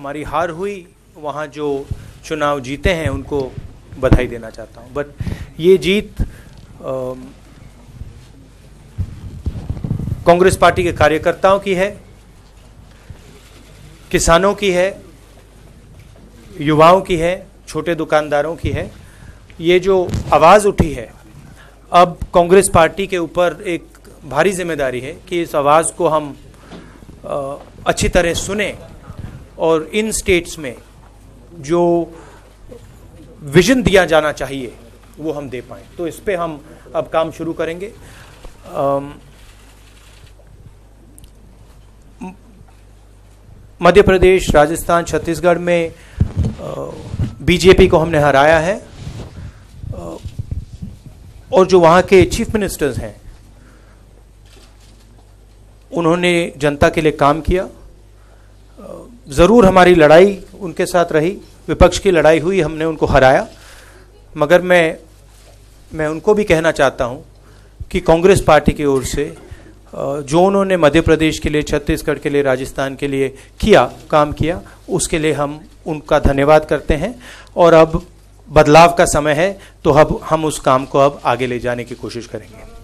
हमारी हार हुई, वहाँ जो चुनाव जीते हैं उनको बधाई देना चाहता हूँ। बट ये जीत कांग्रेस पार्टी के कार्यकर्ताओं की है, किसानों की है, युवाओं की है, छोटे दुकानदारों की है। ये जो आवाज़ उठी है, अब कांग्रेस पार्टी के ऊपर एक भारी जिम्मेदारी है कि इस आवाज़ को हम अच्छी तरह सुने और इन स्टेट्स में जो विजन दिया जाना चाहिए वो हम दे पाएँ। तो इस पे हम अब काम शुरू करेंगे। मध्य प्रदेश, राजस्थान, छत्तीसगढ़ में बीजेपी को हमने हराया है और जो वहाँ के चीफ मिनिस्टर्स हैं उन्होंने जनता के लिए काम किया। ज़रूर हमारी लड़ाई उनके साथ रही, विपक्ष की लड़ाई हुई, हमने उनको हराया, मगर मैं उनको भी कहना चाहता हूँ कि कांग्रेस पार्टी की ओर से जो उन्होंने मध्य प्रदेश के लिए, छत्तीसगढ़ के लिए, राजस्थान के लिए काम किया, उसके लिए हम उनका धन्यवाद करते हैं। और अब बदलाव का समय है, तो अब हम उस काम को अब आगे ले जाने की कोशिश करेंगे।